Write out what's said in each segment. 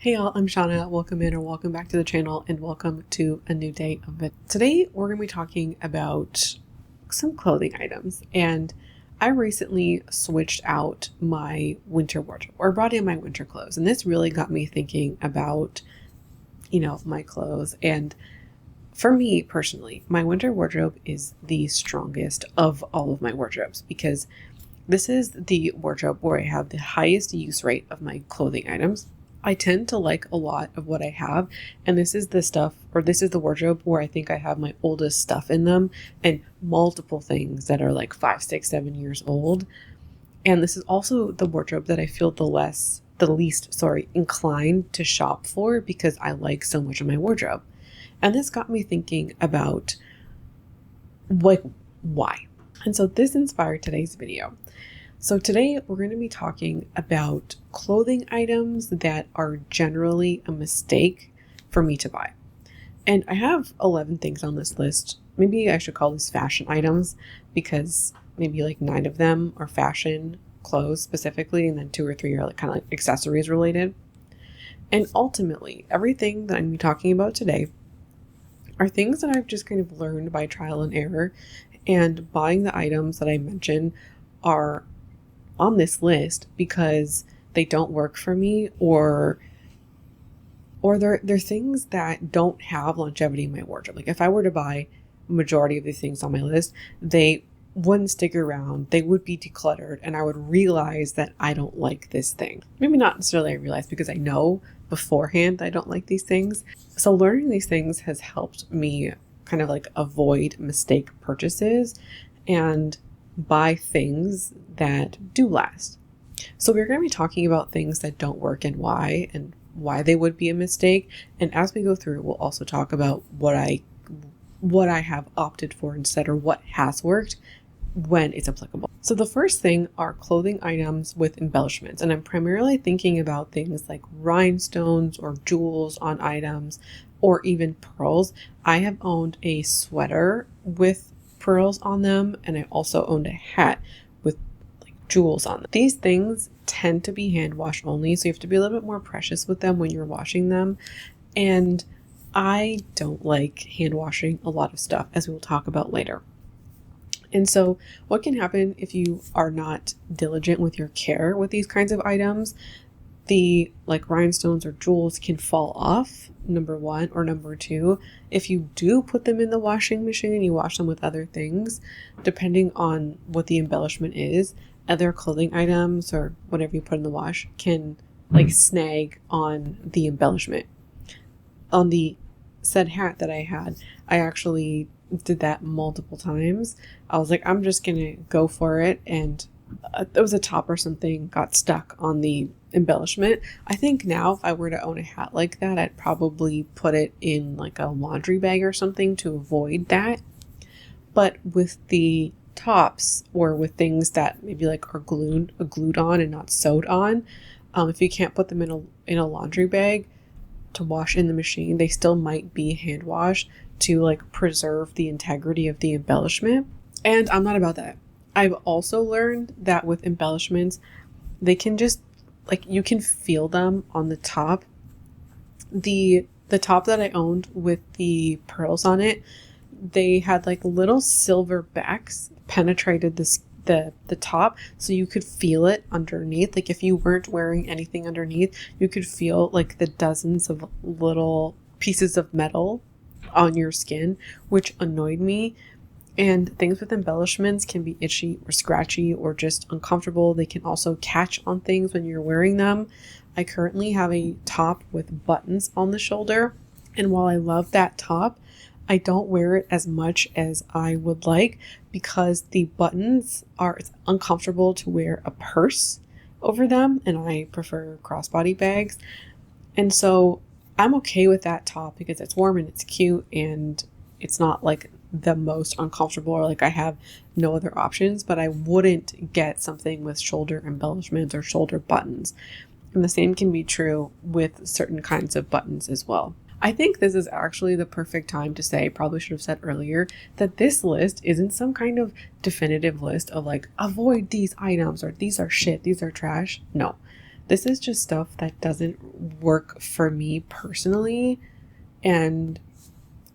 Hey y'all, I'm Shauna. Welcome in or welcome back to the channel and welcome to a new day of it. Today we're going to be talking about some clothing items, and I recently switched out my winter wardrobe or brought in my winter clothes, and this really got me thinking about, my clothes. And for me personally, my winter wardrobe is the strongest of all of my wardrobes because this is the wardrobe where I have the highest use rate of my clothing items. I tend to like a lot of what I have, and this is the wardrobe where I think I have my oldest stuff in them and multiple things that are like 5, 6, 7 years old. And this is also the wardrobe that I feel the least inclined to shop for because I like so much of my wardrobe. And this got me thinking about why. And so this inspired today's video. So today we're going to be talking about clothing items that are generally a mistake for me to buy. And I have 11 things on this list. Maybe I should call this fashion items because maybe like 9 of them are fashion clothes specifically, and then 2 or 3 are kind of like accessories related. And ultimately, everything that I'm going to be talking about today are things that I've just kind of learned by trial and error, and buying the items that I mentioned are on this list because they don't work for me or they're things that don't have longevity in my wardrobe. Like if I were to buy majority of the things on my list, they wouldn't stick around, they would be decluttered, and I would realize that I don't like this thing. Maybe not necessarily I realize because I know beforehand I don't like these things. So learning these things has helped me kind of like avoid mistake purchases and buy things that do last. So we're going to be talking about things that don't work and why they would be a mistake. And as we go through, we'll also talk about what I have opted for instead, or what has worked when it's applicable. So the first thing are clothing items with embellishments. And I'm primarily thinking about things like rhinestones or jewels on items or even pearls. I have owned a sweater with pearls on them, and I also owned a hat with like jewels on them. These things tend to be hand wash only, so you have to be a little bit more precious with them when you're washing them. And I don't like hand washing a lot of stuff, as we will talk about later. And so what can happen if you are not diligent with your care with these kinds of items? The like rhinestones or jewels can fall off, number one, or number two, if you do put them in the washing machine and you wash them with other things, depending on what the embellishment is, other clothing items or whatever you put in the wash can like snag on the embellishment. On the said hat that I had, I actually did that multiple times. I was like, I'm just gonna go for it, and it was a top or something got stuck on the embellishment. I think now if I were to own a hat like that, I'd probably put it in like a laundry bag or something to avoid that. But with the tops or with things that maybe like are glued on and not sewed on, if you can't put them in a laundry bag to wash in the machine, they still might be hand washed to like preserve the integrity of the embellishment. And I'm not about that. I've also learned that with embellishments, they can just like, you can feel them on the top. The top that I owned with the pearls on it, they had like little silver backs penetrated the top, so you could feel it underneath. Like if you weren't wearing anything underneath, you could feel like the dozens of little pieces of metal on your skin, which annoyed me. And things with embellishments can be itchy or scratchy or just uncomfortable. They can also catch on things when you're wearing them. I currently have a top with buttons on the shoulder, and while I love that top, I don't wear it as much as I would like because the buttons it's uncomfortable to wear a purse over them, and I prefer crossbody bags. And so I'm okay with that top because it's warm and it's cute and it's not like the most uncomfortable or like I have no other options, but I wouldn't get something with shoulder embellishments or shoulder buttons. And the same can be true with certain kinds of buttons as well. I think this is actually the perfect time to say, probably should have said earlier, that this list isn't some kind of definitive list of like, avoid these items or these are shit, these are trash. No, This is just stuff that doesn't work for me personally, and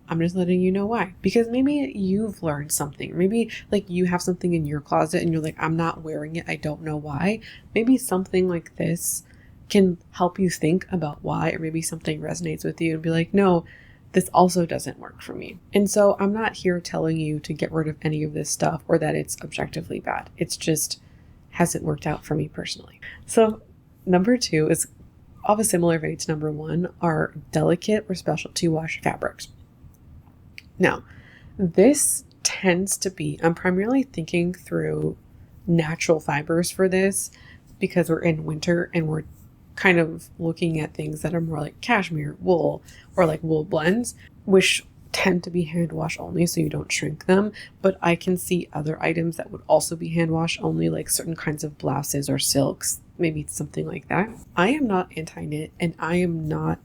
I'm just letting you know why. Because maybe you've learned something. Maybe like you have something in your closet and you're like, I'm not wearing it, I don't know why. Maybe something like this can help you think about why, or maybe something resonates with you and be like, no, this also doesn't work for me. And so I'm not here telling you to get rid of any of this stuff or that it's objectively bad. It's just hasn't worked out for me personally. So number 2 is of a similar vein to number 1, are delicate or specialty wash fabrics. Now, this tends to be, I'm primarily thinking through natural fibers for this because we're in winter and we're kind of looking at things that are more like cashmere, wool, or like wool blends, which tend to be hand wash only so you don't shrink them. But I can see other items that would also be hand wash only, like certain kinds of blouses or silks, maybe something like that. I am not anti-knit and I am not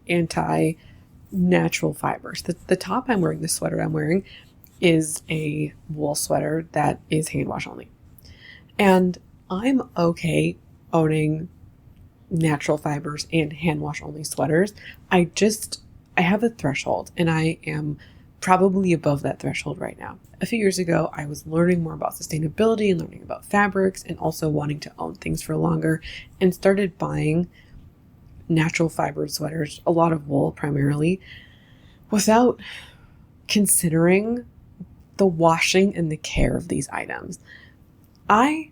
anti-natural fibers. The top I'm wearing, the sweater I'm wearing, is a wool sweater that is hand wash only. And I'm okay owning natural fibers and hand wash only sweaters. I have a threshold and I am probably above that threshold right now. A few years ago, I was learning more about sustainability and learning about fabrics and also wanting to own things for longer, and started buying natural fiber sweaters, a lot of wool primarily, without considering the washing and the care of these items. I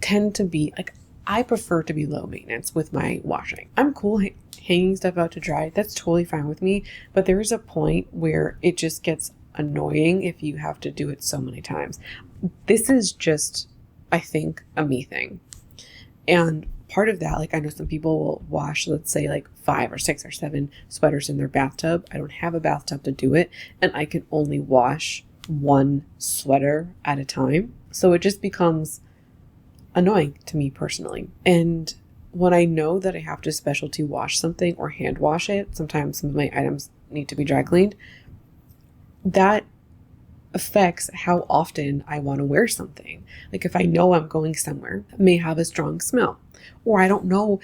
tend to be like, I prefer to be low maintenance with my washing. I'm cool hanging stuff out to dry. That's totally fine with me. But there is a point where it just gets annoying if you have to do it so many times. This is just, I think, a me thing. And part of that, like I know some people will wash, let's say like 5 or 6 or 7 sweaters in their bathtub. I don't have a bathtub to do it. And I can only wash 1 sweater at a time. So it just becomes annoying to me personally. And when I know that I have to specialty wash something or hand wash it, sometimes some of my items need to be dry cleaned, that affects how often I want to wear something. Like if I know I'm going somewhere that may have a strong smell, or I don't know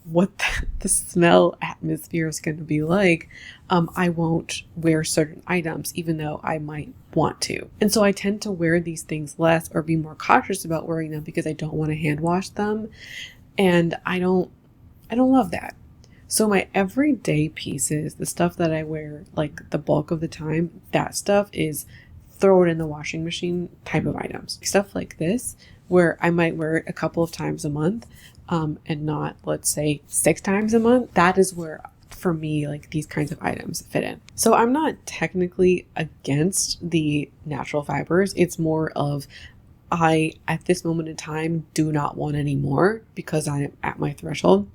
what the smell atmosphere is going to be like, I won't wear certain items even though I might want to. And so I tend to wear these things less or be more cautious about wearing them because I don't want to hand wash them. And I don't love that. So my everyday pieces, the stuff that I wear like the bulk of the time, that stuff is throw it in the washing machine type of items. Stuff like this, where I might wear it a couple of times a month, and not, let's say, 6 times a month. That is where, for me, like these kinds of items fit in. So I'm not technically against the natural fibers. It's more of, I, at this moment in time, do not want any more because I am at my threshold.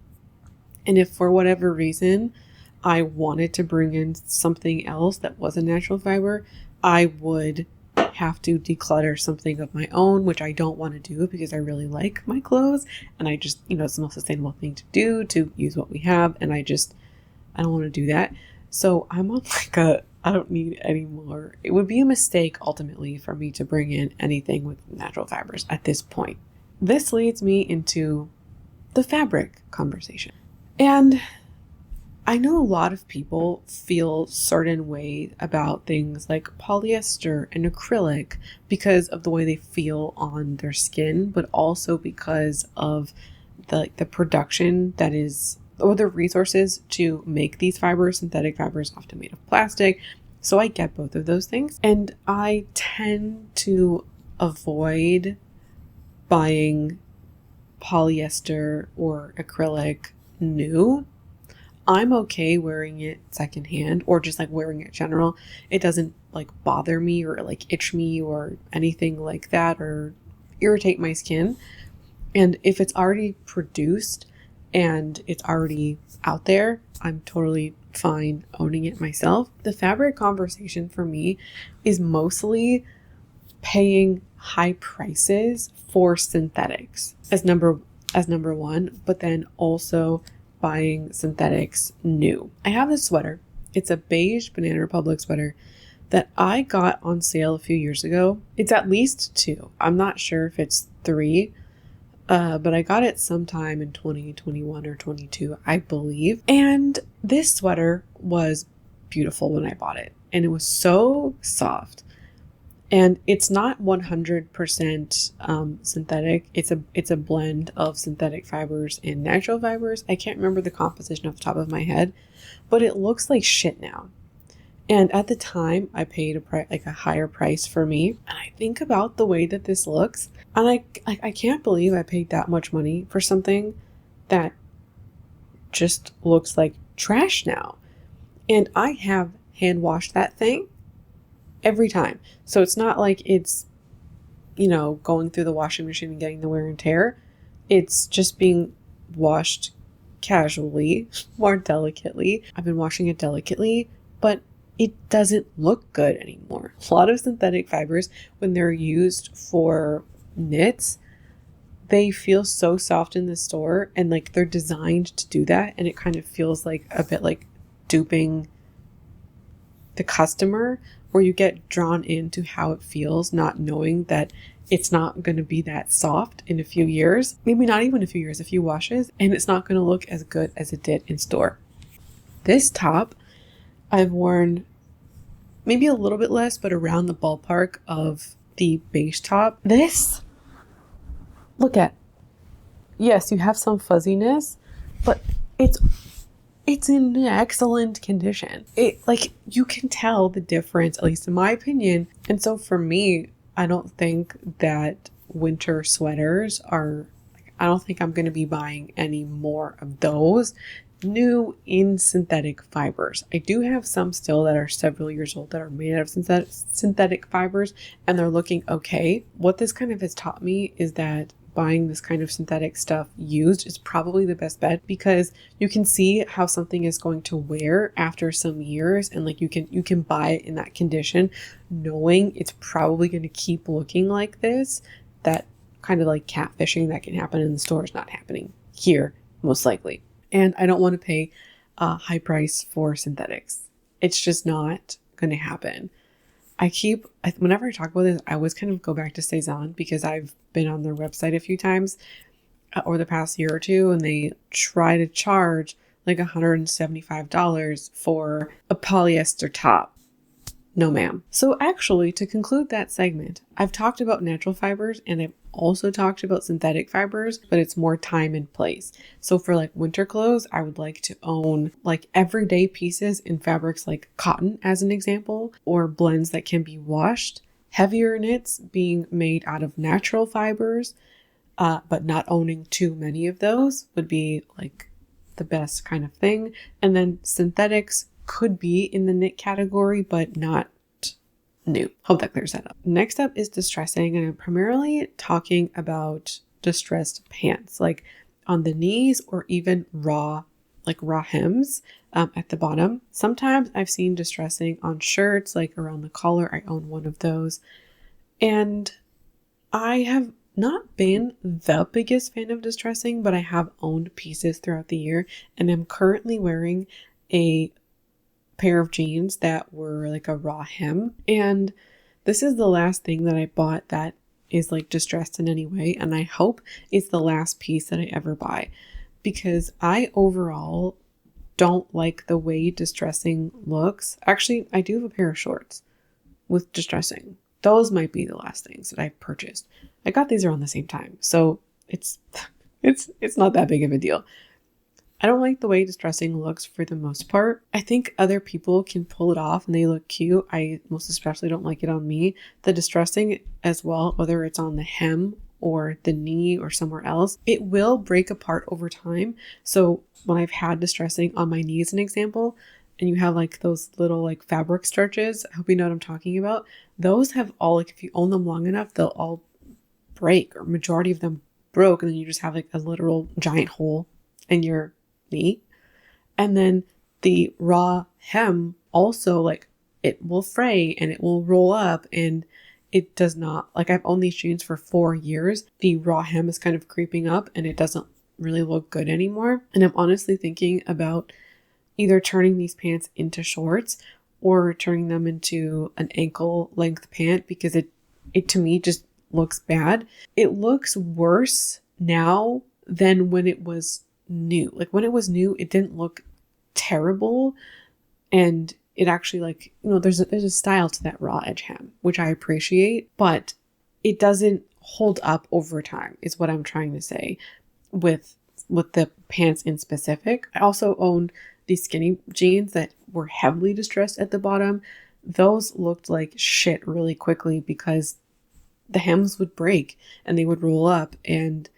And if for whatever reason I wanted to bring in something else that was a natural fiber, I would have to declutter something of my own, which I don't want to do because I really like my clothes and I just, it's the most sustainable thing to do, to use what we have, and I don't want to do that. So I'm on like I don't need any more. It would be a mistake ultimately for me to bring in anything with natural fibers at this point. This leads me into the fabric conversation. And I know a lot of people feel certain ways about things like polyester and acrylic because of the way they feel on their skin, but also because of the production that is, or the resources to make these fibers. Synthetic fibers often made of plastic. So I get both of those things. And I tend to avoid buying polyester or acrylic new. I'm okay wearing it secondhand or just like wearing it in general. It doesn't like bother me or like itch me or anything like that or irritate my skin. And if it's already produced and it's already out there, I'm totally fine owning it myself. The fabric conversation for me is mostly paying high prices for synthetics as number one, but then also buying synthetics new. I have this sweater. It's a beige Banana Republic sweater that I got on sale a few years ago. It's at least 2. I'm not sure if it's 3, but I got it sometime in 2021 or 22, I believe. And this sweater was beautiful when I bought it, and it was so soft. And it's not 100% synthetic. It's a blend of synthetic fibers and natural fibers. I can't remember the composition off the top of my head, but it looks like shit now. And at the time, I paid a higher price for me. And I think about the way that this looks, and I can't believe I paid that much money for something that just looks like trash now. And I have hand washed that thing every time. So it's not like it's, going through the washing machine and getting the wear and tear. It's just being washed casually, more delicately. I've been washing it delicately, but it doesn't look good anymore. A lot of synthetic fibers, when they're used for knits, they feel so soft in the store, and like they're designed to do that. And it kind of feels like a bit like duping the customer, where you get drawn into how it feels, not knowing that it's not going to be that soft in a few years, maybe not even a few years, a few washes, and it's not going to look as good as it did in store. This top I've worn maybe a little bit less, but around the ballpark of the base top. This, look at, yes, you have some fuzziness, but it's in excellent condition. You can tell the difference, at least in my opinion. And so for me, I don't think that winter sweaters I don't think I'm going to be buying any more of those new in synthetic fibers. I do have some still that are several years old that are made out of synthetic fibers, and they're looking okay. What this kind of has taught me is that buying this kind of synthetic stuff used is probably the best bet, because you can see how something is going to wear after some years, and like you can buy it in that condition knowing it's probably going to keep looking like this. That kind of like catfishing that can happen in the store is not happening here, most likely. And I don't want to pay a high price for synthetics. It's just not going to happen. Whenever I talk about this, I always kind of go back to Cezanne, because I've been on their website a few times over the past year or two, and they try to charge like $175 for a polyester top. No, ma'am. So actually, to conclude that segment, I've talked about natural fibers, and I've also talked about synthetic fibers, but it's more time and place. So for like winter clothes, I would like to own like everyday pieces in fabrics like cotton, as an example, or blends that can be washed. Heavier knits being made out of natural fibers, but not owning too many of those would be like the best kind of thing. And then synthetics could be in the knit category, but not new. Hope that clears that up. Next up is distressing, and I'm primarily talking about distressed pants, like on the knees or even raw hems at the bottom. Sometimes I've seen distressing on shirts, like around the collar. I own one of those, and I have not been the biggest fan of distressing, but I have owned pieces throughout the year, and I'm currently wearing a pair of jeans that were like a raw hem, and this is the last thing that I bought that is like distressed in any way, and I hope it's the last piece that I ever buy, because I overall don't like the way distressing looks. Actually, I do have a pair of shorts with distressing. Those might be the last things that I purchased. I got these around the same time, so it's not that big of a deal. I don't like the way distressing looks for the most part. I think other people can pull it off and they look cute. I most especially don't like it on me. The distressing as well, whether it's on the hem or the knee or somewhere else, it will break apart over time. So when I've had distressing on my knee as an example, and you have like those little like fabric stretches, I hope you know what I'm talking about. Those have all, like if you own them long enough, they'll all break, or majority of them broke, and then you just have like a literal giant hole in your knee. And then the raw hem also, like, it will fray and it will roll up, and it does not, like, I've owned these jeans for 4 years. The raw hem is kind of creeping up and it doesn't really look good anymore. And I'm honestly thinking about either turning these pants into shorts or turning them into an ankle length pant, because it to me just looks bad. It looks worse now than when it was new. Like when it was new, it didn't look terrible, and it actually, like, you know, there's a style to that raw edge hem, which I appreciate, but it doesn't hold up over time is what I'm trying to say with the pants in specific. I also owned these skinny jeans that were heavily distressed at the bottom. Those looked like shit really quickly because the hems would break and they would roll up. And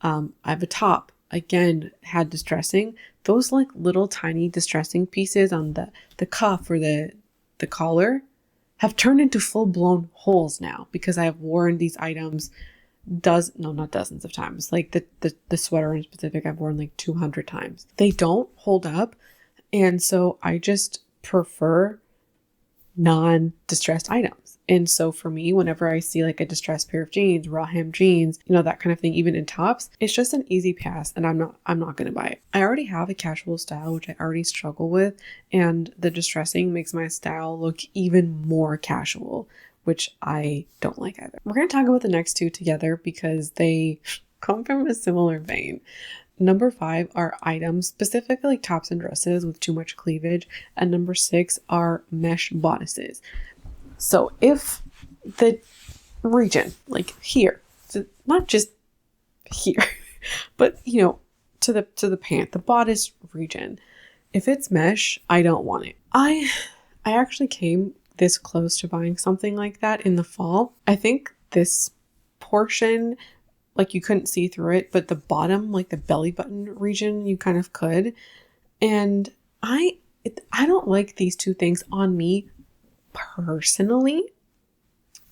I have a top, again, had distressing. Those like little tiny distressing pieces on the cuff or the collar have turned into full-blown holes now because I have worn these items not dozens of times. Like the sweater in specific, I've worn like 200 times. They don't hold up. And so I just prefer non-distressed items. And so for me, whenever I see like a distressed pair of jeans, raw hem jeans, you know, that kind of thing, even in tops, it's just an easy pass, and I'm not going to buy it. I already have a casual style, which I already struggle with, and the distressing makes my style look even more casual, which I don't like either. We're going to talk about the next two together because they come from a similar vein. Number 5 are items, specifically like tops and dresses with too much cleavage. And number 6 are mesh bodices. So if the region, like here, so not just here, but you know, to the pant, the bodice region, if it's mesh, I don't want it. I actually came this close to buying something like that in the fall. I think this portion, like you couldn't see through it, but the bottom, like the belly button region, you kind of could. And I don't like these two things on me personally.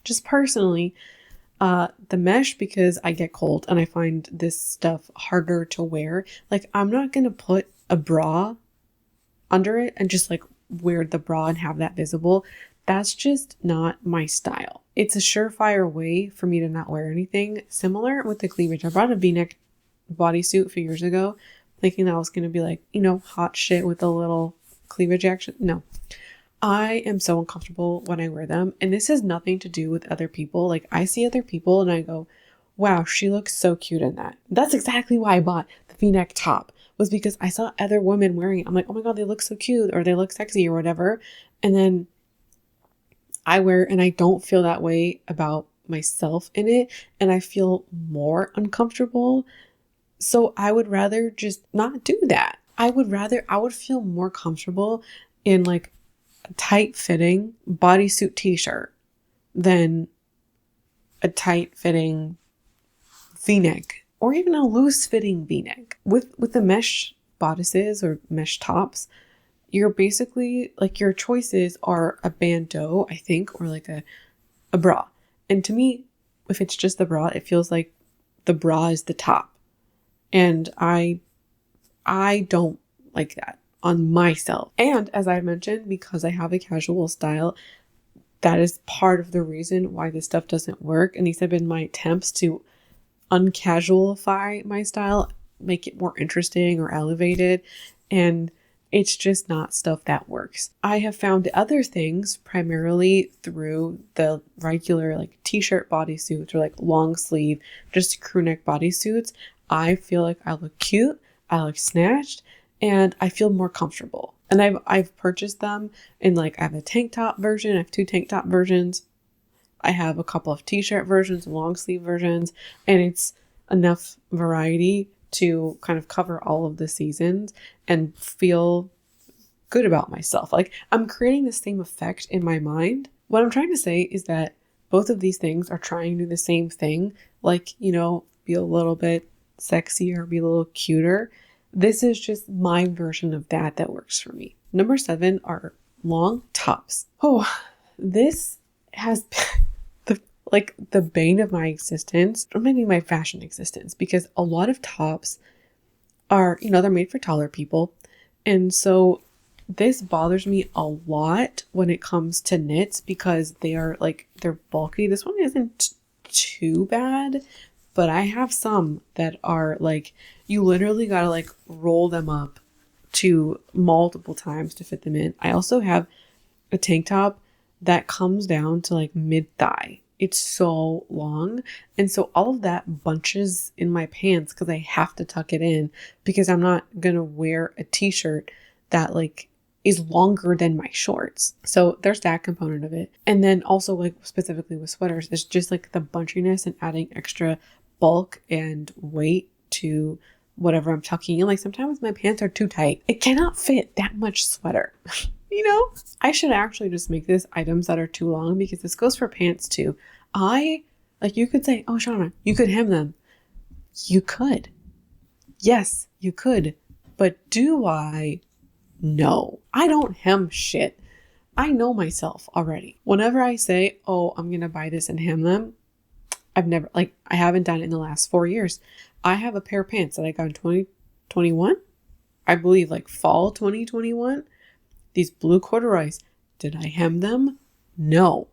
Just personally. The mesh, because I get cold and I find this stuff harder to wear. Like I'm not going to put a bra under it and just like wear the bra and have that visible. That's just not my style. It's a surefire way for me to not wear anything. Similar with the cleavage. I brought a V-neck bodysuit a few years ago thinking that was going to be like, you know, hot shit with a little cleavage action. No. I am so uncomfortable when I wear them. And this has nothing to do with other people. Like I see other people and I go, wow, she looks so cute in that. That's exactly why I bought the V-neck top, was because I saw other women wearing it. I'm like, oh my God, they look so cute, or they look sexy or whatever. And then I wear, and I don't feel that way about myself in it. And I feel more uncomfortable. So I would rather just not do that. I would feel more comfortable in like a tight fitting bodysuit t-shirt than a tight fitting V-neck, or even a loose fitting V-neck. With the mesh bodices or mesh tops, you're basically like, your choices are a bandeau, I think, or like a bra. And to me, if it's just the bra, it feels like the bra is the top. And I don't like that on myself. And as I mentioned, because I have a casual style, that is part of the reason why this stuff doesn't work. And these have been my attempts to uncasualify my style, make it more interesting or elevated. And it's just not stuff that works. I have found other things primarily through the regular like t-shirt bodysuits or like long sleeve, just crew neck bodysuits. I feel like I look cute, I look snatched, and I feel more comfortable. And I've purchased them in like, I have a tank top version, I have 2 tank top versions. I have a couple of t-shirt versions, long sleeve versions, and it's enough variety to kind of cover all of the seasons and feel good about myself. Like I'm creating the same effect in my mind. What I'm trying to say is that both of these things are trying to do the same thing. Like, you know, be a little bit sexier, be a little cuter. This is just my version of that works for me. Number 7 are long tops. Oh, this has the bane of my existence, or maybe my fashion existence, because a lot of tops are, you know, they're made for taller people. And so this bothers me a lot when it comes to knits, because they're bulky. This one isn't too bad, but I have some that are like, you literally gotta like roll them up to multiple times to fit them in. I also have a tank top that comes down to like mid-thigh. It's so long. And so all of that bunches in my pants because I have to tuck it in because I'm not going to wear a t-shirt that like is longer than my shorts. So there's that component of it. And then also like specifically with sweaters, it's just like the bunchiness and adding extra bulk and weight to whatever I'm tucking in. Like sometimes my pants are too tight. It cannot fit that much sweater. You know, I should actually just make this items that are too long because this goes for pants too. You could say, oh, Shauna, you could hem them. You could. Yes, you could. But do I? No, I don't hem shit. I know myself already. Whenever I say, oh, I'm going to buy this and hem them, I haven't done it in the last 4 years. I have a pair of pants that I got in 2021. I believe like fall 2021. These blue corduroys, did I hem them? No.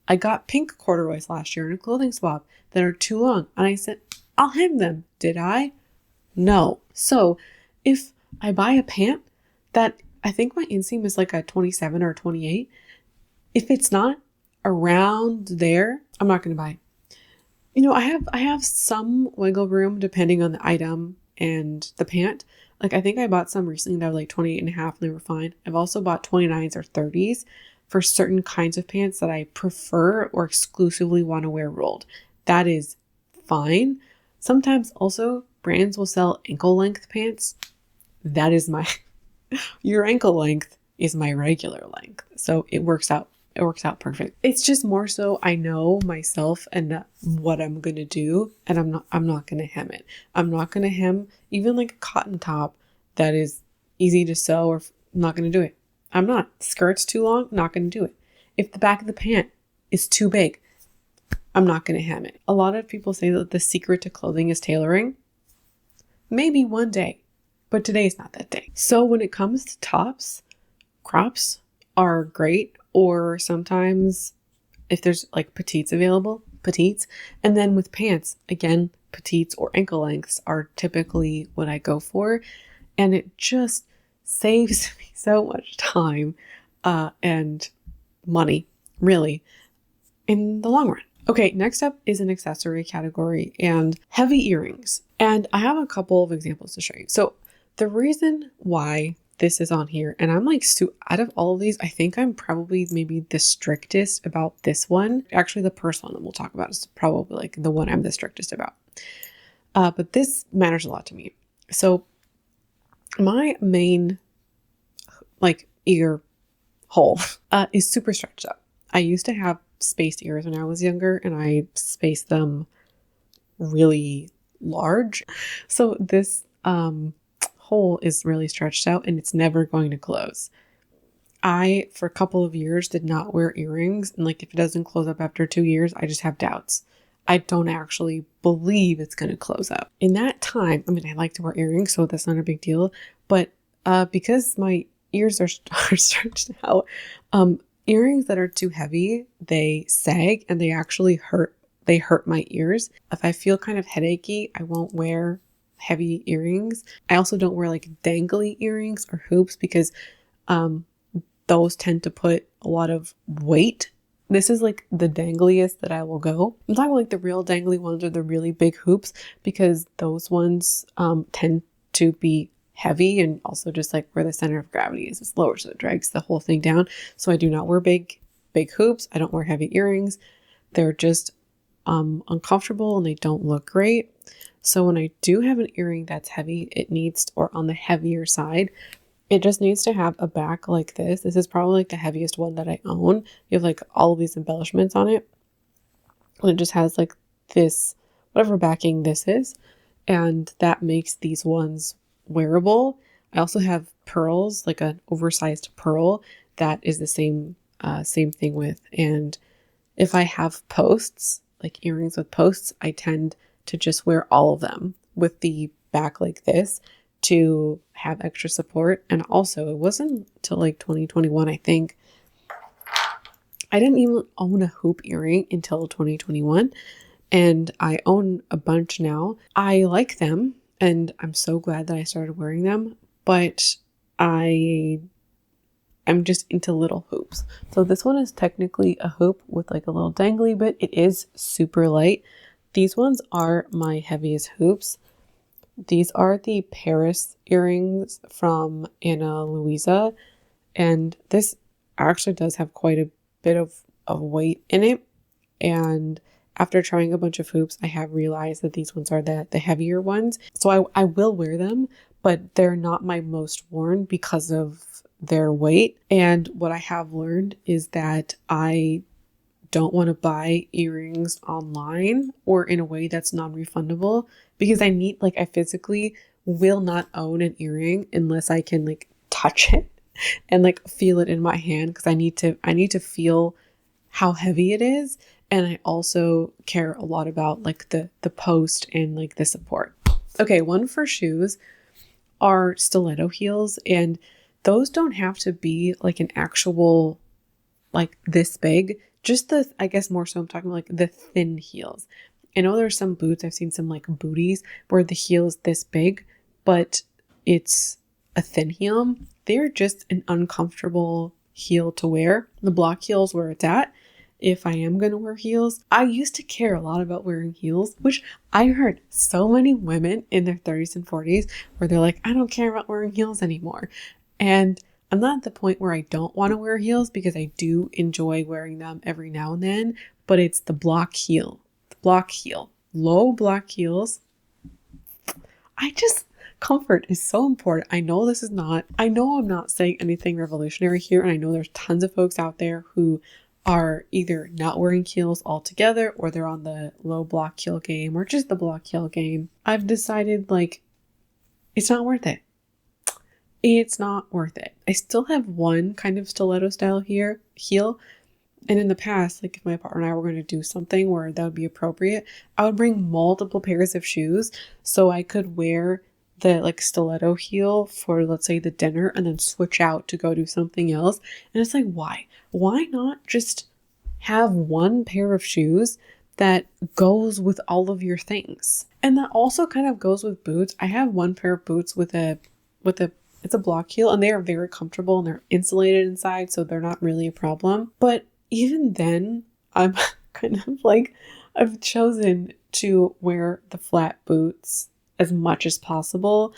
I got pink corduroys last year in a clothing swap that are too long. And I said, I'll hem them. Did I? No. So if I buy a pant that I think my inseam is like a 27 or 28, if it's not around there, I'm not going to buy it. You know, I have some wiggle room depending on the item and the pant. Like I think I bought some recently that were like 28 and a half and they were fine. I've also bought 29s or 30s for certain kinds of pants that I prefer or exclusively want to wear rolled. That is fine. Sometimes also brands will sell ankle length pants. That is your ankle length is my regular length. So it works out. It works out perfect. It's just more so I know myself and what I'm going to do. And I'm not going to hem it. I'm not going to hem even like a cotton top that is easy to sew or I'm not going to do it. I'm not. Skirt's too long. Not going to do it. If the back of the pant is too big, I'm not going to hem it. A lot of people say that the secret to clothing is tailoring. Maybe one day, but today is not that day. So when it comes to tops, crops are great. Or sometimes if there's like petites available, petites. And then with pants, again, petites or ankle lengths are typically what I go for. And it just saves me so much time and money, really, in the long run. Okay, next up is an accessory category and heavy earrings. And I have a couple of examples to show you. So the reason why this is on here, and I'm like, out of all of these, I think I'm probably maybe the strictest about this one. Actually, the first one that we'll talk about is probably like the one I'm the strictest about. But this matters a lot to me. So my main like ear hole is super stretched up. I used to have spaced ears when I was younger and I spaced them really large. So this hole is really stretched out and it's never going to close. I, for a couple of years, did not wear earrings. And like, if it doesn't close up after 2 years, I just have doubts. I don't actually believe it's going to close up. In that time, I mean, I like to wear earrings, so that's not a big deal. But because my ears are stretched out, earrings that are too heavy, they sag and they actually hurt. They hurt my ears. If I feel kind of headachy, I won't wear heavy earrings. I also don't wear like dangly earrings or hoops because those tend to put a lot of weight. This is like the dangliest that I will go. I'm talking like the real dangly ones or the really big hoops because those ones tend to be heavy and also just like where the center of gravity is lower, so it drags the whole thing down. So I do not wear big hoops. I don't wear heavy earrings. They're just uncomfortable and they don't look great. So when I do have an earring that's heavy, it needs, or on the heavier side, it just needs to have a back like this. This is probably like the heaviest one that I own. You have like all of these embellishments on it. And it just has like this, whatever backing this is. And that makes these ones wearable. I also have pearls, like an oversized pearl that is the same thing with. And if I have posts, like earrings with posts, I tend to just wear all of them with the back like this to have extra support. And also it wasn't till like 2021, I think. I didn't even own a hoop earring until 2021 and I own a bunch now. I like them and I'm so glad that I started wearing them, but I I'm just into little hoops. So this one is technically a hoop with like a little dangly bit. It is super light. These ones are my heaviest hoops. These are the Paris earrings from Anna Luisa. And this actually does have quite a bit of weight in it. And after trying a bunch of hoops, I have realized that these ones are the heavier ones. So I will wear them, but they're not my most worn because of their weight. And what I have learned is that I don't want to buy earrings online or in a way that's non-refundable, because I physically will not own an earring unless I can like touch it and like feel it in my hand, because I need to feel how heavy it is. And I also care a lot about like the post and like the support. Okay, one for shoes are stiletto heels, and those don't have to be like an actual like this big. Just I guess more so I'm talking about like the thin heels. I know there's some boots, I've seen some like booties where the heel is this big, but it's a thin heel. They're just an uncomfortable heel to wear. The block heel is where it's at. If I am going to wear heels, I used to care a lot about wearing heels, which I heard so many women in their 30s and 40s where they're like, I don't care about wearing heels anymore. And I'm not at the point where I don't want to wear heels, because I do enjoy wearing them every now and then, but it's the block heel. The block heel. Low block heels. Comfort is so important. I know I'm not saying anything revolutionary here, and I know there's tons of folks out there who are either not wearing heels altogether, or they're on the low block heel game, or just the block heel game. I've decided like it's not worth it. It's not worth it. I still have one kind of stiletto style heel. And in the past, like if my partner and I were going to do something where that would be appropriate, I would bring multiple pairs of shoes so I could wear the like stiletto heel for, let's say, the dinner, and then switch out to go do something else. And it's like, why? Why not just have one pair of shoes that goes with all of your things? And that also kind of goes with boots. I have one pair of boots with it's a block heel, and they are very comfortable and they're insulated inside, so they're not really a problem. But even then, I'm kind of like, I've chosen to wear the flat boots as much as possible.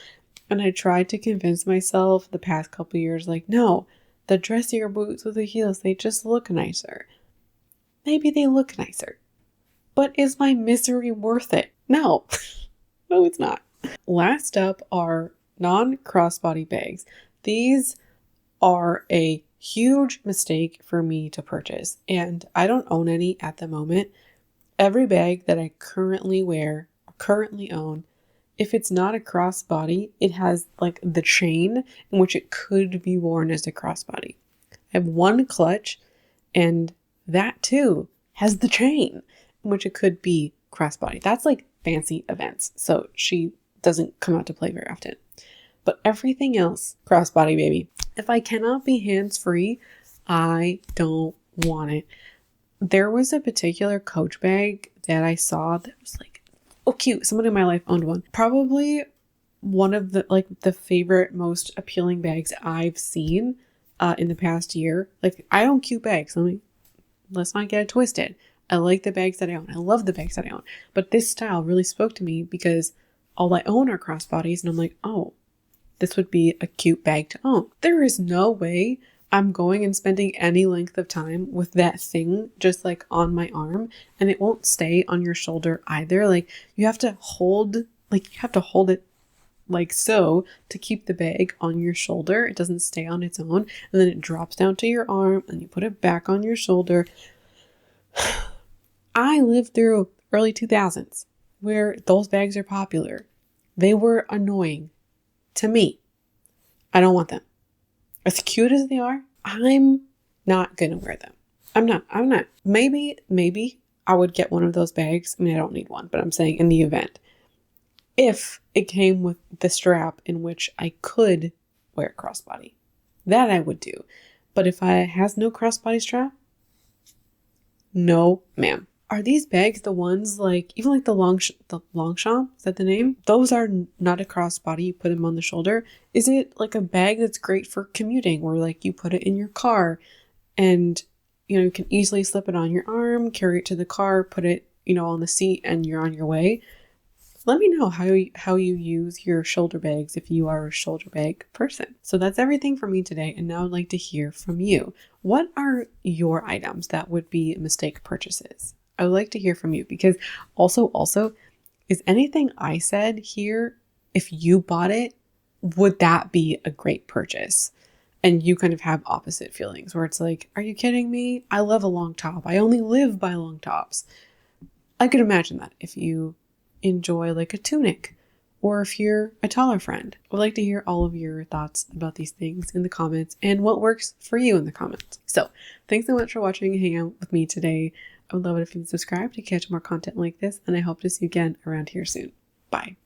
And I tried to convince myself the past couple years, like, no, the dressier boots with the heels, they just look nicer. Maybe they look nicer, but is my misery worth it? No, no, it's not. Last up are non-crossbody bags. These are a huge mistake for me to purchase, and I don't own any at the moment. Every bag that I currently own, if it's not a crossbody, it has like the chain in which it could be worn as a crossbody. I have one clutch, and that too has the chain in which it could be crossbody. That's like fancy events, so she doesn't come out to play very often. But everything else, crossbody, baby. If I cannot be hands-free, I don't want it. There was a particular Coach bag that I saw that was like, oh, cute. Someone in my life owned one. Probably one of the favorite, most appealing bags I've seen in the past year. Like, I own cute bags. Let's not get it twisted. I like the bags that I own. I love the bags that I own. But this style really spoke to me because all I own are crossbodies, and I'm like, oh, this would be a cute bag to own. There is no way I'm going and spending any length of time with that thing just like on my arm, and it won't stay on your shoulder either. Like you have to hold it like so to keep the bag on your shoulder. It doesn't stay on its own, and then it drops down to your arm and you put it back on your shoulder. I lived through early 2000s where those bags are popular. They were annoying to me. I don't want them. As cute as they are, I'm not gonna wear them. I'm not. Maybe I would get one of those bags. I mean, I don't need one, but I'm saying in the event, if it came with the strap in which I could wear crossbody, that I would do. But if it has no crossbody strap, no, ma'am. Are these bags the ones like, even like the Longchamp, is that the name? Those are not a crossbody, you put them on the shoulder. Is it like a bag that's great for commuting, where like you put it in your car and you can easily slip it on your arm, carry it to the car, put it, on the seat, and you're on your way? Let me know how you use your shoulder bags if you are a shoulder bag person. So that's everything for me today, and now I'd like to hear from you. What are your items that would be mistake purchases? I would like to hear from you, because also, is anything I said here, if you bought it, would that be a great purchase? And you kind of have opposite feelings where it's like, are you kidding me? I love a long top. I only live by long tops. I could imagine that if you enjoy like a tunic, or if you're a taller friend. I would like to hear all of your thoughts about these things in the comments and what works for you in the comments. So thanks so much for watching and hanging out with me today. I would love it if you would subscribe to catch more content like this, and I hope to see you again around here soon. Bye.